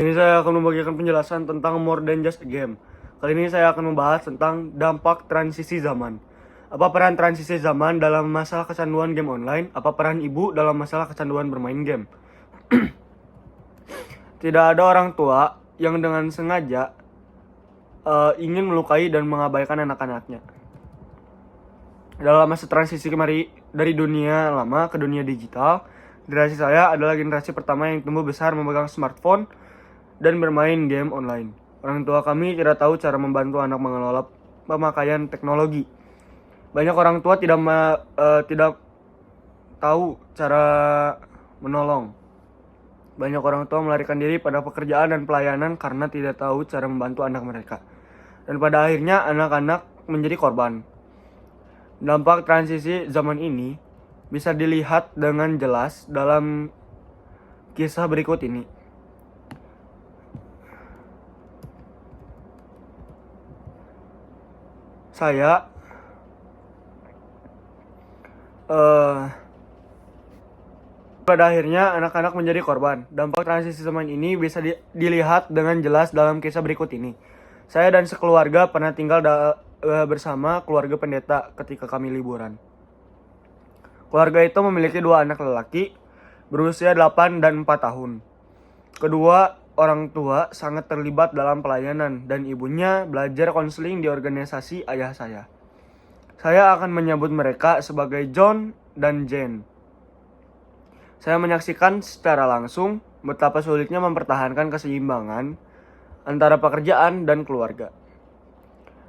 Ini saya akan membagikan penjelasan tentang More Than Just a Game. Kali ini saya akan membahas tentang dampak transisi zaman. Apa peran transisi zaman dalam masalah kecanduan game online? Apa peran ibu dalam masalah kecanduan bermain game? Tidak ada orang tua yang dengan sengaja ingin melukai dan mengabaikan anak-anaknya. Dalam masa transisi kemari dari dunia lama ke dunia digital, generasi saya adalah generasi pertama yang tumbuh besar memegang smartphone dan bermain game online. Orang tua kami tidak tahu cara membantu anak mengelola pemakaian teknologi. Banyak orang tua tidak tahu cara menolong. Banyak orang tua melarikan diri pada pekerjaan dan pelayanan karena tidak tahu cara membantu anak mereka. Dan pada akhirnya anak-anak menjadi korban. Dampak transisi zaman ini bisa dilihat dengan jelas dalam kisah berikut ini. Saya pada akhirnya anak-anak menjadi korban. Dampak transisi zaman ini bisa dilihat dengan jelas dalam kisah berikut ini. Saya dan sekeluarga pernah tinggal bersama keluarga pendeta ketika kami liburan. Keluarga itu memiliki 2 anak lelaki berusia 8 dan 4 tahun. Kedua orang tua sangat terlibat dalam pelayanan dan ibunya belajar konseling di organisasi ayah saya. Saya akan menyebut mereka sebagai John dan Jane. Saya menyaksikan secara langsung betapa sulitnya mempertahankan keseimbangan antara pekerjaan dan keluarga.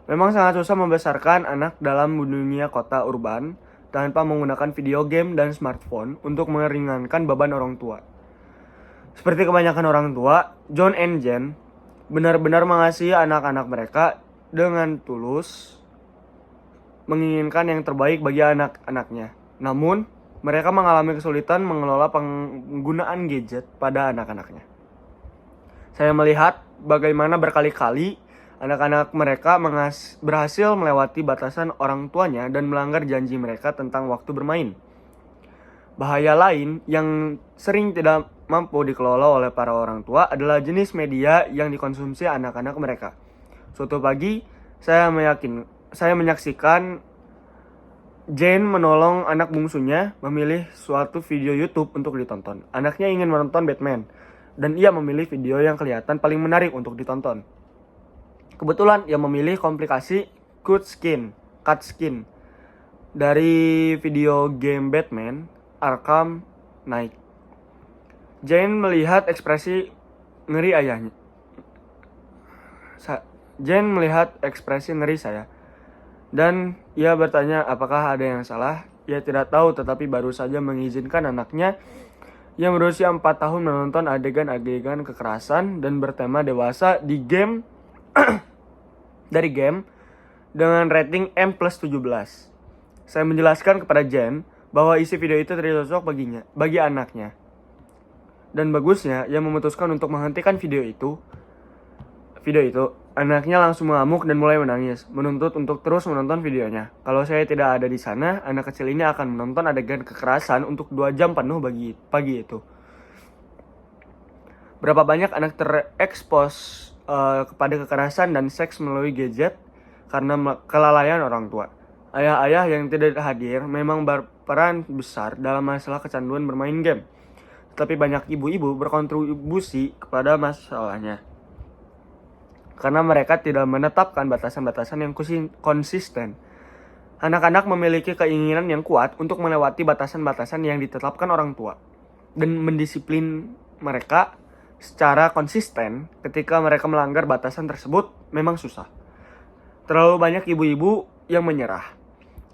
Memang sangat susah membesarkan anak dalam dunia kota urban tanpa menggunakan video game dan smartphone untuk meringankan beban orang tua. Seperti kebanyakan orang tua, John and Jane benar-benar mengasihi anak-anak mereka dengan tulus menginginkan yang terbaik bagi anak-anaknya. Namun, mereka mengalami kesulitan mengelola penggunaan gadget pada anak-anaknya. Saya melihat bagaimana berkali-kali anak-anak mereka berhasil melewati batasan orang tuanya dan melanggar janji mereka tentang waktu bermain. Bahaya lain yang sering tidak mampu dikelola oleh para orang tua adalah jenis media yang dikonsumsi anak-anak mereka. Suatu pagi, saya menyaksikan Jane menolong anak bungsunya memilih suatu video YouTube untuk ditonton. Anaknya ingin menonton Batman, dan ia memilih video yang kelihatan paling menarik untuk ditonton. Kebetulan ia memilih komplikasi cut skin dari video game Batman Arkham Knight. Jane melihat ekspresi ngeri ayahnya. Jane melihat ekspresi ngeri saya. Dan ia bertanya apakah ada yang salah. Ia tidak tahu tetapi baru saja mengizinkan anaknya yang berusia 4 tahun menonton adegan-adegan kekerasan dan bertema dewasa di game dari game dengan rating M+17. Saya menjelaskan kepada Jane bahwa isi video itu tidak cocok bagi anaknya. Dan bagusnya ia memutuskan untuk menghentikan video itu. Anaknya langsung mengamuk dan mulai menangis, menuntut untuk terus menonton videonya. Kalau saya tidak ada di sana, anak kecil ini akan menonton adegan kekerasan untuk 2 jam penuh pagi itu. Berapa banyak anak terekspos kepada kekerasan dan seks melalui gadget karena kelalaian orang tua. Ayah-ayah yang tidak hadir memang berperan besar dalam masalah kecanduan bermain game. Tetapi banyak ibu-ibu berkontribusi kepada masalahnya. Karena mereka tidak menetapkan batasan-batasan yang konsisten. Anak-anak memiliki keinginan yang kuat untuk melewati batasan-batasan yang ditetapkan orang tua. Dan mendisiplin mereka secara konsisten ketika mereka melanggar batasan tersebut memang susah. Terlalu banyak ibu-ibu yang menyerah.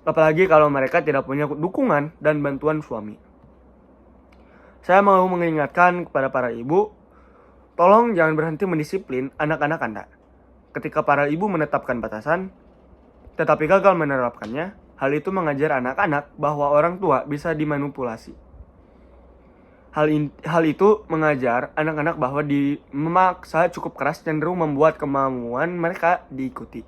Apalagi kalau mereka tidak punya dukungan dan bantuan suami. Saya mau mengingatkan kepada para ibu, tolong jangan berhenti mendisiplin anak-anak Anda. Ketika para ibu menetapkan batasan, tetapi gagal menerapkannya, hal itu mengajar anak-anak bahwa orang tua bisa dimanipulasi. Hal itu mengajar anak-anak bahwa memaksa cukup keras cenderung membuat kemauan mereka diikuti.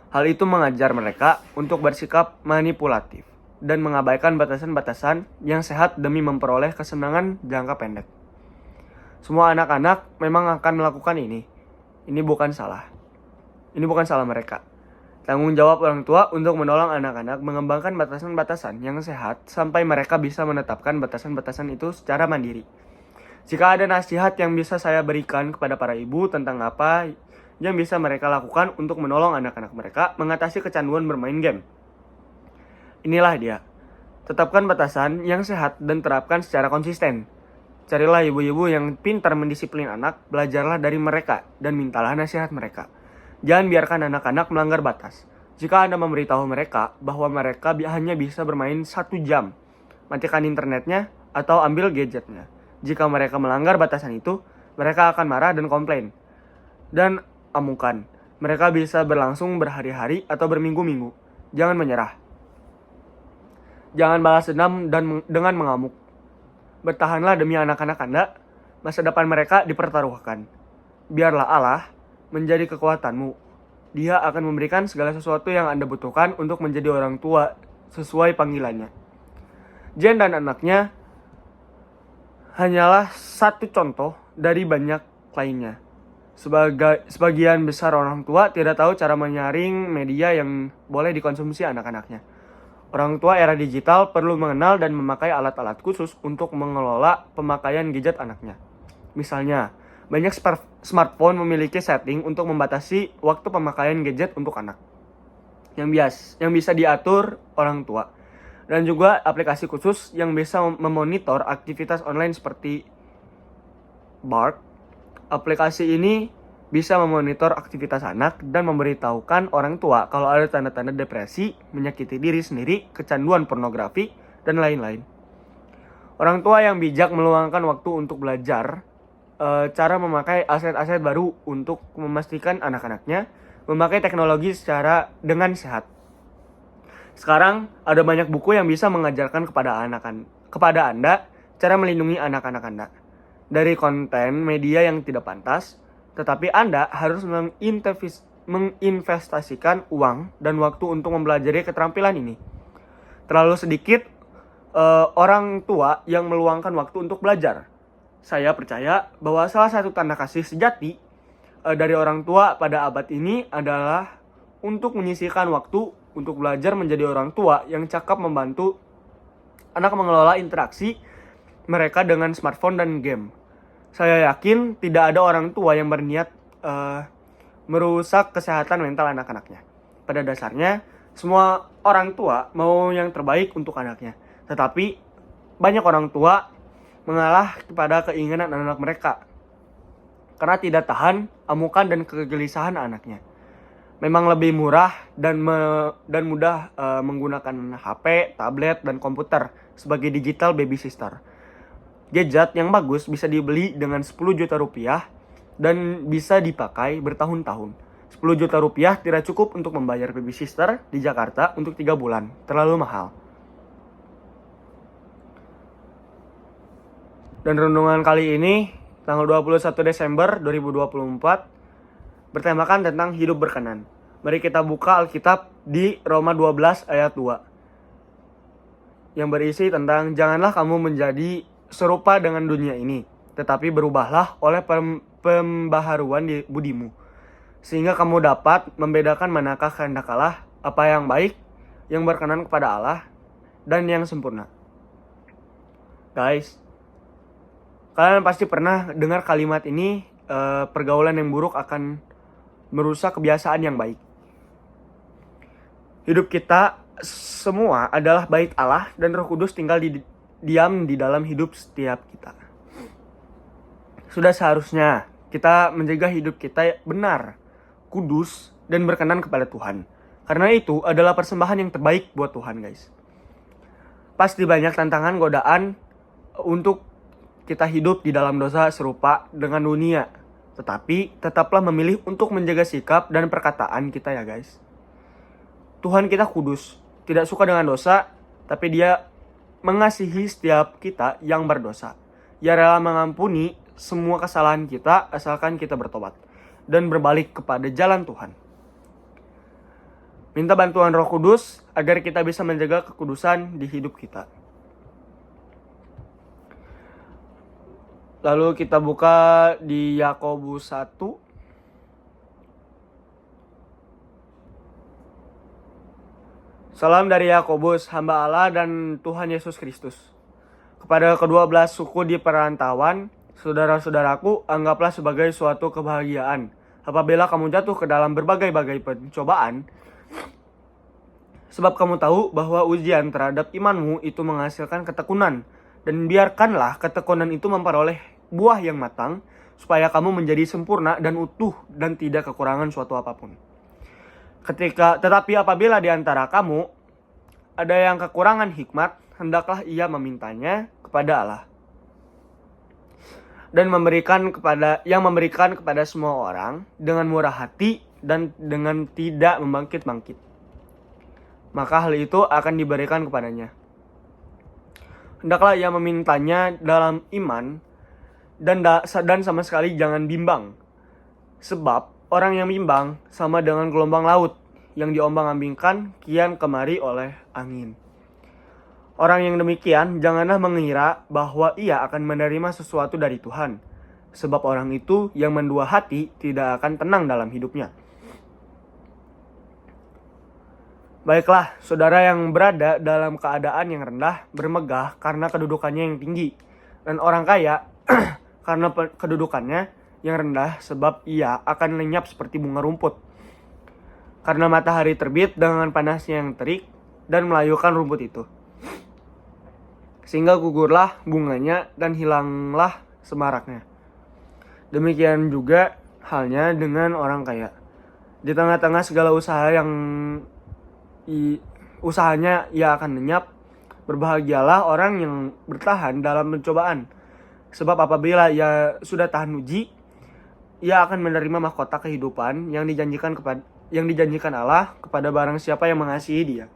Hal itu mengajar mereka untuk bersikap manipulatif dan mengabaikan batasan-batasan yang sehat demi memperoleh kesenangan jangka pendek. Semua anak-anak memang akan melakukan ini. Ini bukan salah. Ini bukan salah mereka. Tanggung jawab orang tua untuk menolong anak-anak mengembangkan batasan-batasan yang sehat sampai mereka bisa menetapkan batasan-batasan itu secara mandiri. Jika ada nasihat yang bisa saya berikan kepada para ibu tentang apa yang bisa mereka lakukan untuk menolong anak-anak mereka mengatasi kecanduan bermain game. Inilah dia. Tetapkan batasan yang sehat dan terapkan secara konsisten. Carilah ibu-ibu yang pintar mendisiplin anak, belajarlah dari mereka, dan mintalah nasihat mereka. Jangan biarkan anak-anak melanggar batas. Jika Anda memberitahu mereka bahwa mereka hanya bisa bermain 1 jam, matikan internetnya atau ambil gadgetnya. Jika mereka melanggar batasan itu, mereka akan marah dan komplain. Dan amukan. Mereka bisa berlangsung berhari-hari atau berminggu-minggu. Jangan menyerah. Jangan balas dendam dengan mengamuk. Bertahanlah demi anak-anak Anda, masa depan mereka dipertaruhkan. Biarlah Allah menjadi kekuatanmu. Dia akan memberikan segala sesuatu yang Anda butuhkan untuk menjadi orang tua sesuai panggilannya. Jen dan anaknya hanyalah satu contoh dari banyak lainnya. Sebagian besar orang tua tidak tahu cara menyaring media yang boleh dikonsumsi anak-anaknya. Orang tua era digital perlu mengenal dan memakai alat-alat khusus untuk mengelola pemakaian gadget anaknya. Misalnya, banyak smartphone memiliki setting untuk membatasi waktu pemakaian gadget untuk anak. Yang bisa diatur orang tua. Dan juga aplikasi khusus yang bisa memonitor aktivitas online seperti Bark. Aplikasi ini bisa memonitor aktivitas anak dan memberitahukan orang tua kalau ada tanda-tanda depresi, menyakiti diri sendiri, kecanduan pornografi, dan lain-lain. Orang tua yang bijak meluangkan waktu untuk belajar cara memakai aset-aset baru untuk memastikan anak-anaknya memakai teknologi dengan sehat. Sekarang ada banyak buku yang bisa mengajarkan kepada Anda cara melindungi anak-anak Anda dari konten media yang tidak pantas. Tetapi Anda harus menginvestasikan uang dan waktu untuk mempelajari keterampilan ini. Terlalu sedikit orang tua yang meluangkan waktu untuk belajar. Saya percaya bahwa salah satu tanda kasih sejati dari orang tua pada abad ini adalah untuk menyisihkan waktu untuk belajar menjadi orang tua yang cakap membantu anak mengelola interaksi mereka dengan smartphone dan game. Saya yakin tidak ada orang tua yang berniat merusak kesehatan mental anak-anaknya. Pada dasarnya, semua orang tua mau yang terbaik untuk anaknya. Tetapi, banyak orang tua mengalah kepada keinginan anak mereka. Karena tidak tahan amukan dan kegelisahan anaknya. Memang lebih murah dan mudah menggunakan HP, tablet, dan komputer sebagai digital baby sister. Gadget yang bagus bisa dibeli dengan 10 juta rupiah dan bisa dipakai bertahun-tahun. 10 juta rupiah tidak cukup untuk membayar baby sister di Jakarta untuk 3 bulan. Terlalu mahal. Dan renungan kali ini, tanggal 21 Desember 2024, bertemakan tentang hidup berkenan. Mari kita buka Alkitab di Roma 12 ayat 2. Yang berisi tentang janganlah kamu menjadi serupa dengan dunia ini, tetapi berubahlah oleh pembaharuan di budimu, sehingga kamu dapat membedakan manakah kehendak Allah, apa yang baik, yang berkenan kepada Allah, dan yang sempurna. Guys, kalian pasti pernah dengar kalimat ini, pergaulan yang buruk akan merusak kebiasaan yang baik. Hidup kita semua adalah bait Allah dan Roh Kudus tinggal diam di dalam hidup setiap kita. Sudah seharusnya kita menjaga hidup kita benar, kudus, dan berkenan kepada Tuhan. Karena itu adalah persembahan yang terbaik buat Tuhan, guys. Pasti banyak tantangan, godaan untuk kita hidup di dalam dosa serupa dengan dunia. Tetapi tetaplah memilih untuk menjaga sikap dan perkataan kita ya, guys. Tuhan kita kudus, tidak suka dengan dosa, tapi Dia mengasihi setiap kita yang berdosa. Ia rela mengampuni semua kesalahan kita asalkan kita bertobat dan berbalik kepada jalan Tuhan. Minta bantuan Roh Kudus agar kita bisa menjaga kekudusan di hidup kita. Lalu kita buka di Yakobus 1. Salam dari Yakobus, hamba Allah dan Tuhan Yesus Kristus. Kepada kedua belas suku di perantauan, saudara-saudaraku, anggaplah sebagai suatu kebahagiaan apabila kamu jatuh ke dalam berbagai-bagai pencobaan, sebab kamu tahu bahwa ujian terhadap imanmu itu menghasilkan ketekunan, dan biarkanlah ketekunan itu memperoleh buah yang matang, supaya kamu menjadi sempurna dan utuh dan tidak kekurangan suatu apapun. Tetapi apabila di antara kamu ada yang kekurangan hikmat, hendaklah ia memintanya kepada Allah, dan memberikan kepada semua orang dengan murah hati dan dengan tidak membangkit-bangkit. Maka hal itu akan diberikan kepadanya. Hendaklah ia memintanya dalam iman dan sama sekali jangan bimbang. Sebab orang yang bimbang sama dengan gelombang laut yang diombang-ambingkan kian kemari oleh angin. Orang yang demikian janganlah mengira bahwa ia akan menerima sesuatu dari Tuhan. Sebab orang itu yang mendua hati tidak akan tenang dalam hidupnya. Baiklah, saudara yang berada dalam keadaan yang rendah bermegah karena kedudukannya yang tinggi, dan orang kaya karena kedudukannya yang rendah, sebab ia akan lenyap seperti bunga rumput. Karena matahari terbit dengan panasnya yang terik dan melayukan rumput itu, sehingga gugurlah bunganya dan hilanglah semaraknya. Demikian juga halnya dengan orang kaya. Di tengah-tengah segala usahanya ia akan lenyap. Berbahagialah orang yang bertahan dalam pencobaan, sebab apabila ia sudah tahan uji, ia akan menerima mahkota kehidupan yang dijanjikan Allah kepada barang siapa yang mengasihi Dia.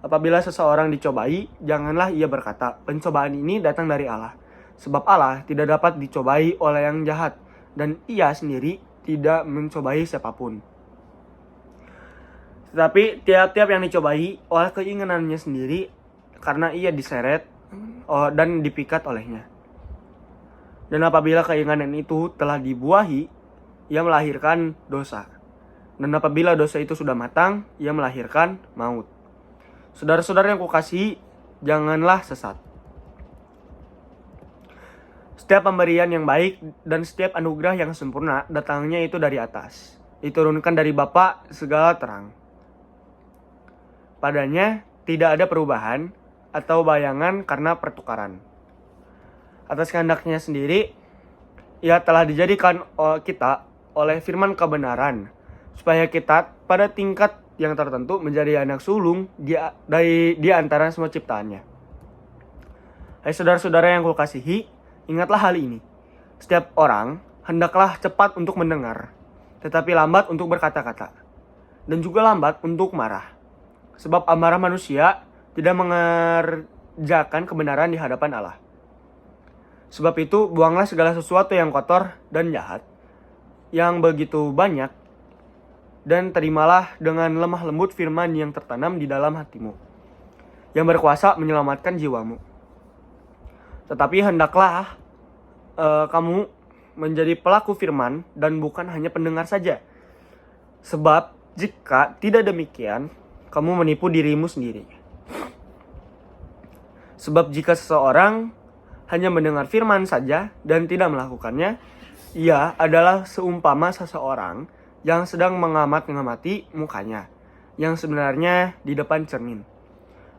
Apabila seseorang dicobai, janganlah ia berkata, pencobaan ini datang dari Allah. Sebab Allah tidak dapat dicobai oleh yang jahat, dan ia sendiri tidak mencobai siapapun. Tetapi tiap-tiap yang dicobai oleh keinginannya sendiri, karena ia diseret dan dipikat olehnya. Dan apabila keinginan itu telah dibuahi, ia melahirkan dosa. Dan apabila dosa itu sudah matang, ia melahirkan maut. Saudara-saudara yang kukasihi, janganlah sesat. Setiap pemberian yang baik dan setiap anugerah yang sempurna datangnya itu dari atas, diturunkan dari Bapa segala terang. Padanya tidak ada perubahan atau bayangan karena pertukaran. Atas kehendaknya sendiri, ia telah dijadikan kita oleh firman kebenaran, supaya kita pada tingkat yang tertentu menjadi anak sulung di antara semua ciptaannya. Hai saudara-saudara yang kukasihi, ingatlah hal ini. Setiap orang hendaklah cepat untuk mendengar, tetapi lambat untuk berkata-kata, dan juga lambat untuk marah. Sebab amarah manusia tidak mengerjakan kebenaran di hadapan Allah. Sebab itu buanglah segala sesuatu yang kotor dan jahat, yang begitu banyak, dan terimalah dengan lemah lembut firman yang tertanam di dalam hatimu, yang berkuasa menyelamatkan jiwamu. Tetapi hendaklah kamu menjadi pelaku firman dan bukan hanya pendengar saja. Sebab jika tidak demikian, kamu menipu dirimu sendiri. Sebab jika seseorang hanya mendengar firman saja dan tidak melakukannya, ia adalah seumpama seseorang yang sedang mengamati mukanya, yang sebenarnya di depan cermin.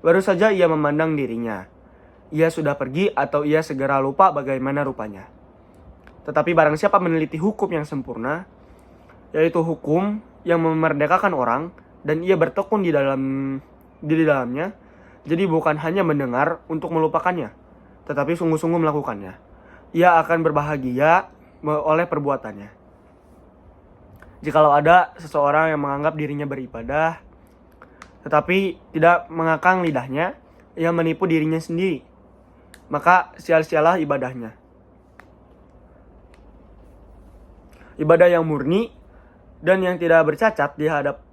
Baru saja ia memandang dirinya. Ia sudah pergi atau ia segera lupa bagaimana rupanya. Tetapi barang siapa meneliti hukum yang sempurna, yaitu hukum yang memerdekakan orang, dan ia bertekun di dalamnya, jadi bukan hanya mendengar untuk melupakannya, tetapi sungguh-sungguh melakukannya, ia akan berbahagia oleh perbuatannya. Jikalau ada seseorang yang menganggap dirinya beribadah, tetapi tidak mengakang lidahnya, ia menipu dirinya sendiri, maka sia-sialah ibadahnya. Ibadah yang murni dan yang tidak bercacat di hadapan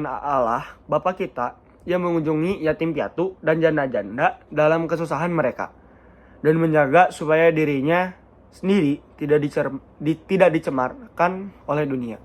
Allah Bapa kita, yang mengunjungi yatim piatu dan janda-janda dalam kesusahan mereka, dan menjaga supaya dirinya sendiri tidak dicemarkan oleh dunia.